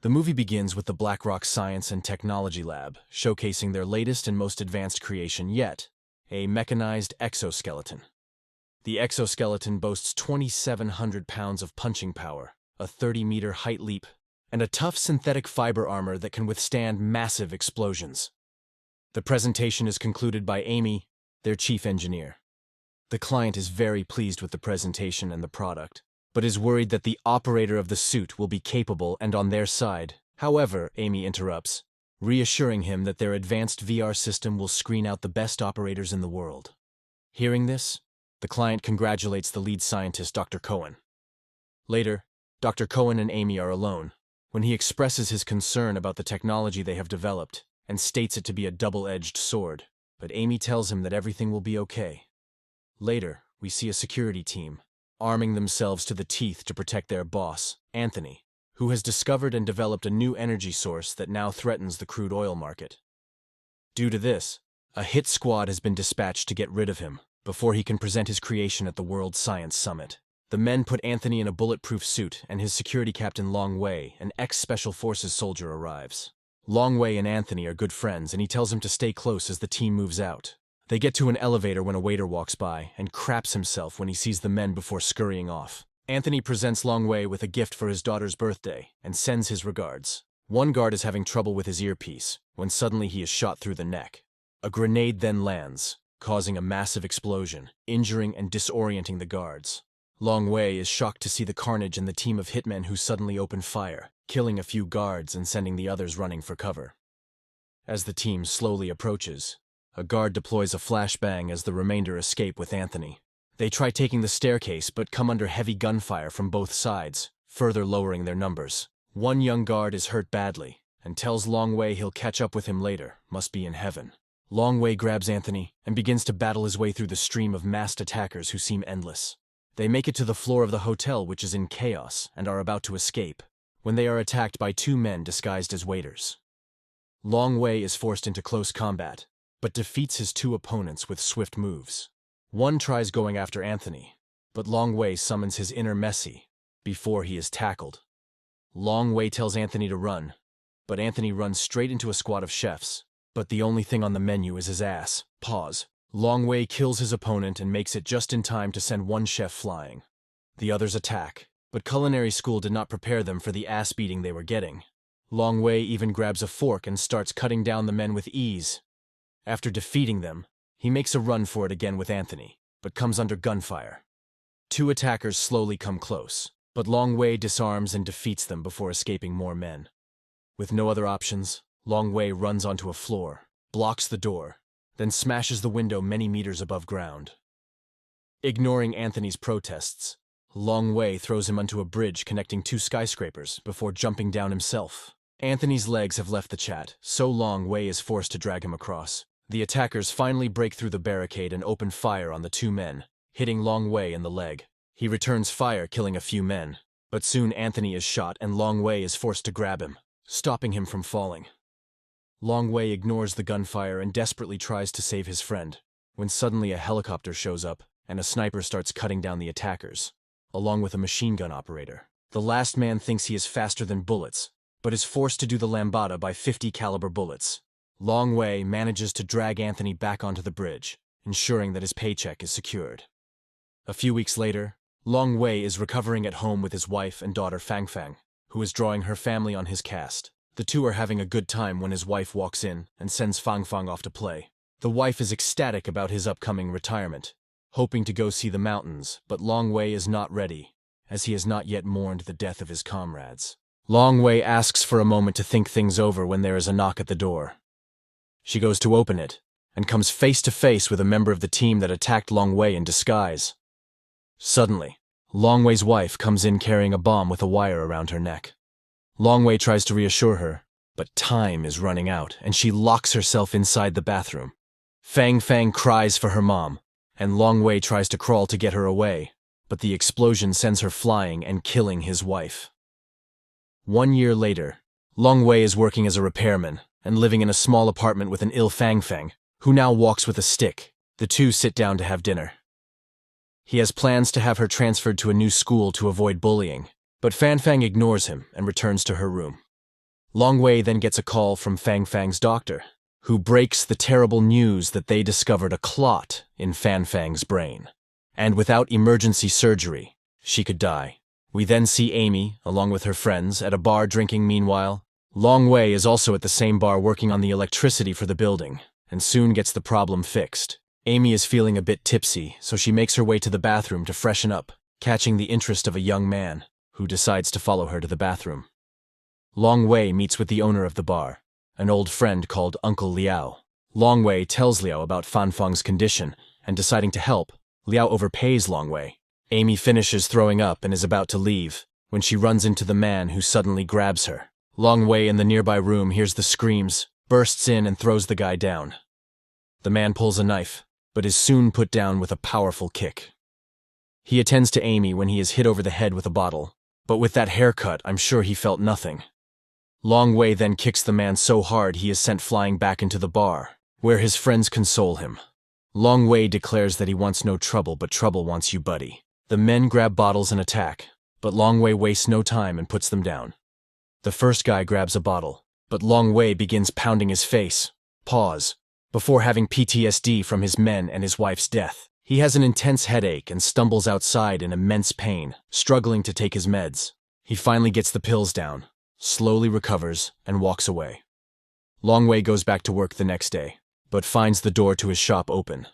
The movie begins with the Blackrock Science and Technology Lab, showcasing their latest and most advanced creation yet, a mechanized exoskeleton. The exoskeleton boasts 2,700 pounds of punching power, a 30-meter height leap, and a tough synthetic fiber armor that can withstand massive explosions. The presentation is concluded by Amy, their chief engineer. The client is very pleased with the presentation and the product, but is worried that the operator of the suit will be capable and on their side. However, Amy interrupts, reassuring him that their advanced VR system will screen out the best operators in the world. Hearing this, the client congratulates the lead scientist, Dr. Cohen. Later, Dr. Cohen and Amy are alone, when he expresses his concern about the technology they have developed and states it to be a double-edged sword, but Amy tells him that everything will be okay. Later, we see a security team, arming themselves to the teeth to protect their boss, Anthony, who has discovered and developed a new energy source that now threatens the crude oil market. Due to this, a hit squad has been dispatched to get rid of him before he can present his creation at the World Science Summit. The men put Anthony in a bulletproof suit, and his security captain Long Wei, an ex-Special Forces soldier, arrives. Long Wei and Anthony are good friends, and he tells him to stay close as the team moves out. They get to an elevator when a waiter walks by and craps himself when he sees the men before scurrying off. Anthony presents Long Wei with a gift for his daughter's birthday and sends his regards. One guard is having trouble with his earpiece when suddenly he is shot through the neck. A grenade then lands, causing a massive explosion, injuring and disorienting the guards. Long Wei is shocked to see the carnage and the team of hitmen who suddenly open fire, killing a few guards and sending the others running for cover. As the team slowly approaches, a guard deploys a flashbang as the remainder escape with Anthony. They try taking the staircase but come under heavy gunfire from both sides, further lowering their numbers. One young guard is hurt badly and tells Long Wei he'll catch up with him later, must be in heaven. Long Wei grabs Anthony and begins to battle his way through the stream of masked attackers who seem endless. They make it to the floor of the hotel, which is in chaos, and are about to escape, when they are attacked by two men disguised as waiters. Long Wei is forced into close combat, but defeats his two opponents with swift moves. One tries going after Anthony, but Long Wei summons his inner Messi before he is tackled. Long Wei tells Anthony to run, but Anthony runs straight into a squad of chefs, but the only thing on the menu is his ass. Pause. Long Wei kills his opponent and makes it just in time to send one chef flying. The others attack, but culinary school did not prepare them for the ass beating they were getting. Long Wei even grabs a fork and starts cutting down the men with ease. After defeating them, he makes a run for it again with Anthony, but comes under gunfire. Two attackers slowly come close, but Long Wei disarms and defeats them before escaping more men. With no other options, Long Wei runs onto a floor, blocks the door, then smashes the window many meters above ground. Ignoring Anthony's protests, Long Wei throws him onto a bridge connecting two skyscrapers before jumping down himself. Anthony's legs have left the chat, so Long Wei is forced to drag him across. The attackers finally break through the barricade and open fire on the two men, hitting Long Wei in the leg. He returns fire, killing a few men, but soon Anthony is shot and Long Wei is forced to grab him, stopping him from falling. Long Wei ignores the gunfire and desperately tries to save his friend, when suddenly a helicopter shows up and a sniper starts cutting down the attackers, along with a machine gun operator. The last man thinks he is faster than bullets, but is forced to do the lambada by 50 caliber bullets. Long Wei manages to drag Anthony back onto the bridge, ensuring that his paycheck is secured. A few weeks later, Long Wei is recovering at home with his wife and daughter Fang Fang, who is drawing her family on his cast. The two are having a good time when his wife walks in and sends Fang Fang off to play. The wife is ecstatic about his upcoming retirement, hoping to go see the mountains, but Long Wei is not ready, as he has not yet mourned the death of his comrades. Long Wei asks for a moment to think things over when there is a knock at the door. She goes to open it, and comes face to face with a member of the team that attacked Long Wei in disguise. Suddenly, Long Wei's wife comes in carrying a bomb with a wire around her neck. Long Wei tries to reassure her, but time is running out, and she locks herself inside the bathroom. Fang Fang cries for her mom, and Long Wei tries to crawl to get her away, but the explosion sends her flying and killing his wife. 1 year later, Long Wei is working as a repairman and living in a small apartment with an ill Fang Fang, who now walks with a stick. The two sit down to have dinner. He has plans to have her transferred to a new school to avoid bullying, but Fan Fang ignores him and returns to her room. Long Wei then gets a call from Fang Fang's doctor, who breaks the terrible news that they discovered a clot in Fan Fang's brain. And without emergency surgery, she could die. We then see Amy, along with her friends, at a bar drinking. Meanwhile, Long Wei is also at the same bar working on the electricity for the building, and soon gets the problem fixed. Amy is feeling a bit tipsy, so she makes her way to the bathroom to freshen up, catching the interest of a young man, who decides to follow her to the bathroom. Long Wei meets with the owner of the bar, an old friend called Uncle Liao. Long Wei tells Liao about Fan Fang's condition, and deciding to help, Liao overpays Long Wei. Amy finishes throwing up and is about to leave, when she runs into the man who suddenly grabs her. Long Wei in the nearby room hears the screams, bursts in and throws the guy down. The man pulls a knife, but is soon put down with a powerful kick. He attends to Amy when he is hit over the head with a bottle, but with that haircut, I'm sure he felt nothing. Long Wei then kicks the man so hard he is sent flying back into the bar, where his friends console him. Long Wei declares that he wants no trouble, but trouble wants you, buddy. The men grab bottles and attack, but Long Wei wastes no time and puts them down. The first guy grabs a bottle, but Long Wei begins pounding his face. Pause. Before having PTSD from his men and his wife's death. He has an intense headache and stumbles outside in immense pain, struggling to take his meds. He finally gets the pills down, slowly recovers, and walks away. Long Wei goes back to work the next day, but finds the door to his shop open.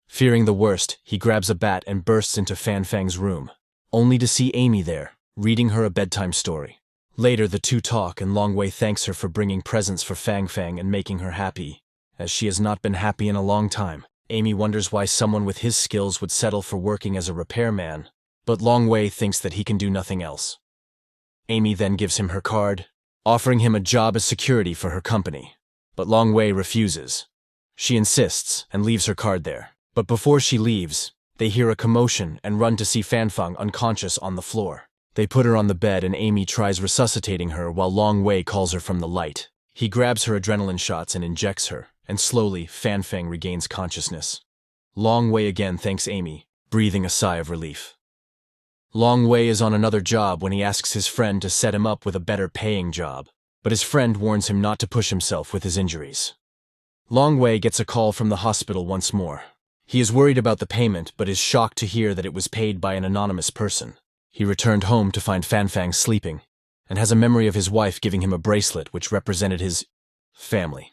Fearing the worst, he grabs a bat and bursts into Fan Fang's room, only to see Amy there, reading her a bedtime story. Later, the two talk and Long Wei thanks her for bringing presents for Fang Fang and making her happy, as she has not been happy in a long time. Amy wonders why someone with his skills would settle for working as a repairman, but Long Wei thinks that he can do nothing else. Amy then gives him her card, offering him a job as security for her company, but Long Wei refuses. She insists and leaves her card there, but before she leaves, they hear a commotion and run to see Fan Fang unconscious on the floor. They put her on the bed and Amy tries resuscitating her while Long Wei calls her from the light. He grabs her adrenaline shots and injects her, and slowly Fan Fang regains consciousness. Long Wei again thanks Amy, breathing a sigh of relief. Long Wei is on another job when he asks his friend to set him up with a better paying job, but his friend warns him not to push himself with his injuries. Long Wei gets a call from the hospital once more. He is worried about the payment but is shocked to hear that it was paid by an anonymous person. He returned home to find Fan Fang sleeping, and has a memory of his wife giving him a bracelet which represented his family.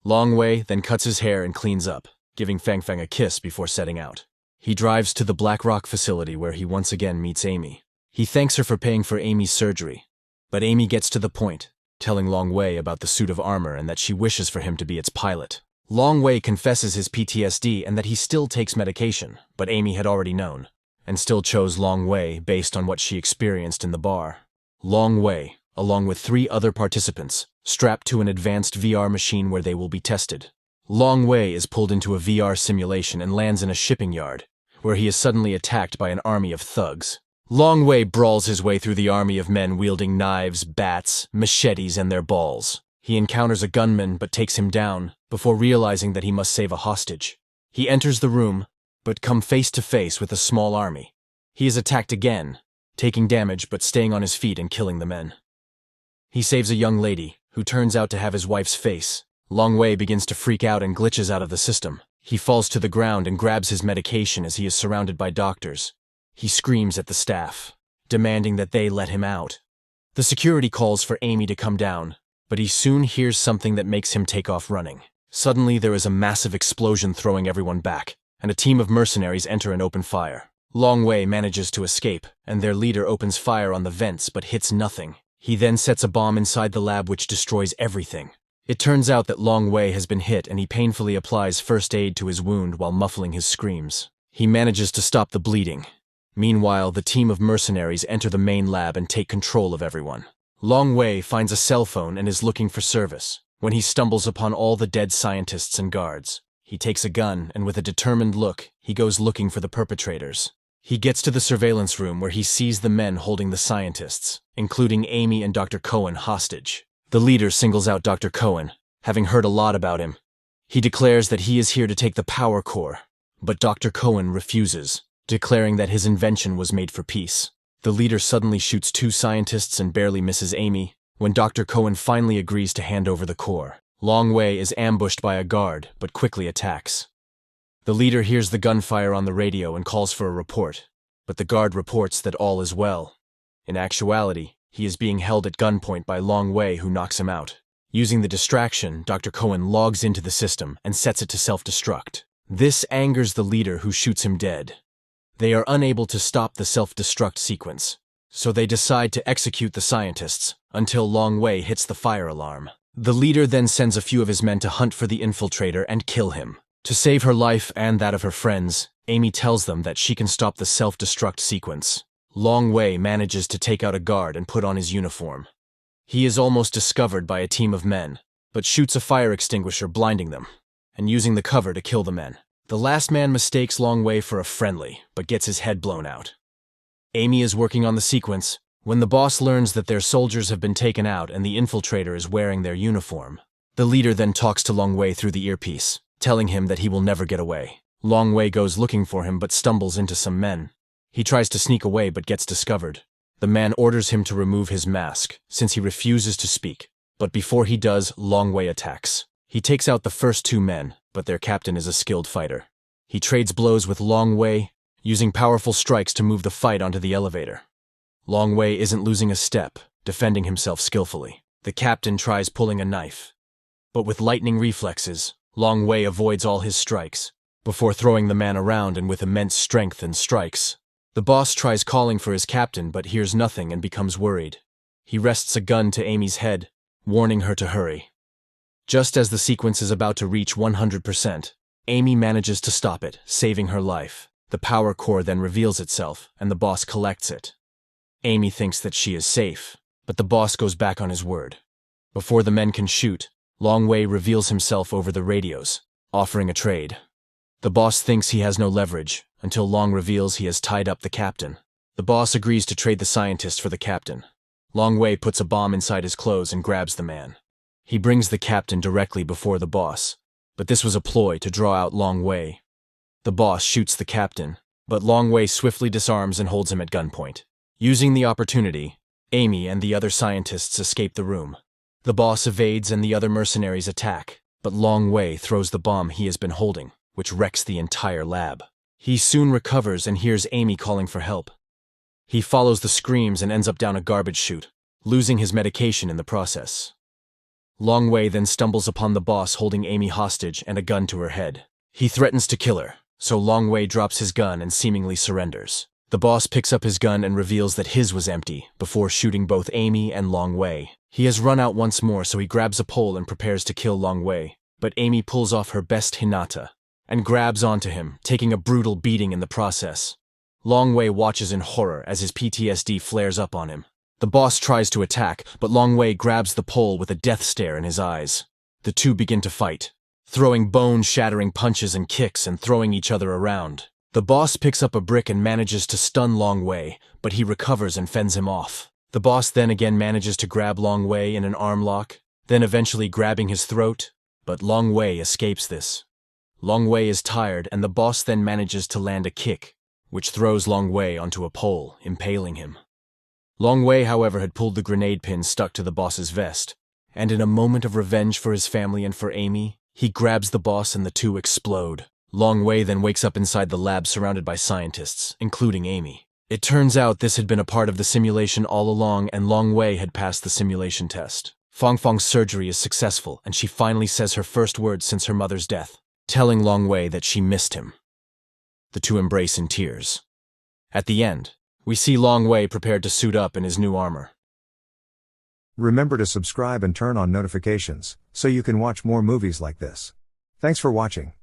Long Wei then cuts his hair and cleans up, giving Fan Fang a kiss before setting out. He drives to the Black Rock facility where he once again meets Amy. He thanks her for paying for Amy's surgery, but Amy gets to the point, telling Long Wei about the suit of armor and that she wishes for him to be its pilot. Long Wei confesses his PTSD and that he still takes medication, but Amy had already known, and still chose Long Wei based on what she experienced in the bar. Long Wei, along with 3 other participants, strapped to an advanced VR machine where they will be tested. Long Wei is pulled into a VR simulation and lands in a shipping yard, where he is suddenly attacked by an army of thugs. Long Wei brawls his way through the army of men wielding knives, bats, machetes, and their balls. He encounters a gunman but takes him down, before realizing that he must save a hostage. He enters the room, but comes face to face with a small army. He is attacked again, taking damage but staying on his feet and killing the men. He saves a young lady, who turns out to have his wife's face. Long Wei begins to freak out and glitches out of the system. He falls to the ground and grabs his medication as he is surrounded by doctors. He screams at the staff, demanding that they let him out. The security calls for Amy to come down, but he soon hears something that makes him take off running. Suddenly there is a massive explosion throwing everyone back, and a team of mercenaries enter and open fire. Long Wei manages to escape, and their leader opens fire on the vents but hits nothing. He then sets a bomb inside the lab which destroys everything. It turns out that Long Wei has been hit and he painfully applies first aid to his wound while muffling his screams. He manages to stop the bleeding. Meanwhile, the team of mercenaries enter the main lab and take control of everyone. Long Wei finds a cell phone and is looking for service, when he stumbles upon all the dead scientists and guards. He takes a gun and with a determined look, he goes looking for the perpetrators. He gets to the surveillance room where he sees the men holding the scientists, including Amy and Dr. Cohen, hostage. The leader singles out Dr. Cohen, having heard a lot about him. He declares that he is here to take the power core, but Dr. Cohen refuses, declaring that his invention was made for peace. The leader suddenly shoots 2 scientists and barely misses Amy, When Dr. Cohen finally agrees to hand over the core, Long Wei is ambushed by a guard but quickly attacks. The leader hears the gunfire on the radio and calls for a report, but the guard reports that all is well. In actuality, he is being held at gunpoint by Long Wei, who knocks him out. Using the distraction, Dr. Cohen logs into the system and sets it to self-destruct. This angers the leader, who shoots him dead. They are unable to stop the self-destruct sequence, so they decide to execute the scientists until Long Wei hits the fire alarm. The leader then sends a few of his men to hunt for the infiltrator and kill him. To save her life and that of her friends, Amy tells them that she can stop the self-destruct sequence. Long Wei manages to take out a guard and put on his uniform. He is almost discovered by a team of men, but shoots a fire extinguisher, blinding them, and using the cover to kill the men. The last man mistakes Long Wei for a friendly, but gets his head blown out. Amy is working on the sequence when the boss learns that their soldiers have been taken out and the infiltrator is wearing their uniform. The leader then talks to Long Wei through the earpiece, telling him that he will never get away. Long Wei goes looking for him but stumbles into some men. He tries to sneak away but gets discovered. The man orders him to remove his mask, since he refuses to speak. But before he does, Long Wei attacks. He takes out the first two men, but their captain is a skilled fighter. He trades blows with Long Wei, using powerful strikes to move the fight onto the elevator. Long Wei isn't losing a step, defending himself skillfully. The captain tries pulling a knife, but with lightning reflexes, Long Wei avoids all his strikes, before throwing the man around and with immense strength and strikes. The boss tries calling for his captain but hears nothing and becomes worried. He rests a gun to Amy's head, warning her to hurry. Just as the sequence is about to reach 100%, Amy manages to stop it, saving her life. The power core then reveals itself, and the boss collects it. Amy thinks that she is safe, but the boss goes back on his word. Before the men can shoot, Long Wei reveals himself over the radios, offering a trade. The boss thinks he has no leverage, until Long reveals he has tied up the captain. The boss agrees to trade the scientist for the captain. Long Wei puts a bomb inside his clothes and grabs the man. He brings the captain directly before the boss, but this was a ploy to draw out Long Wei. The boss shoots the captain, but Long Wei swiftly disarms and holds him at gunpoint. Using the opportunity, Amy and the other scientists escape the room. The boss evades and the other mercenaries attack, but Long Wei throws the bomb he has been holding, which wrecks the entire lab. He soon recovers and hears Amy calling for help. He follows the screams and ends up down a garbage chute, losing his medication in the process. Long Wei then stumbles upon the boss holding Amy hostage and a gun to her head. He threatens to kill her, so Long Wei drops his gun and seemingly surrenders. The boss picks up his gun and reveals that his was empty before shooting both Amy and Long Wei. He has run out once more, so he grabs a pole and prepares to kill Long Wei, but Amy pulls off her best Hinata and grabs onto him, taking a brutal beating in the process. Long Wei watches in horror as his PTSD flares up on him. The boss tries to attack, but Long Wei grabs the pole with a death stare in his eyes. The two begin to fight, throwing bone-shattering punches and kicks and throwing each other around. The boss picks up a brick and manages to stun Long Wei, but he recovers and fends him off. The boss then again manages to grab Long Wei in an arm lock, then eventually grabbing his throat, but Long Wei escapes this. Long Wei is tired, and the boss then manages to land a kick, which throws Long Wei onto a pole, impaling him. Long Wei, however, had pulled the grenade pin stuck to the boss's vest, and in a moment of revenge for his family and for Amy, he grabs the boss and the two explode. Long Wei then wakes up inside the lab surrounded by scientists, including Amy. It turns out this had been a part of the simulation all along, and Long Wei had passed the simulation test. Fang Fang's surgery is successful, and she finally says her first words since her mother's death, telling Long Wei that she missed him. The two embrace in tears. At the end, we see Long Wei prepared to suit up in his new armor. Remember to subscribe and turn on notifications, so you can watch more movies like this. Thanks for watching.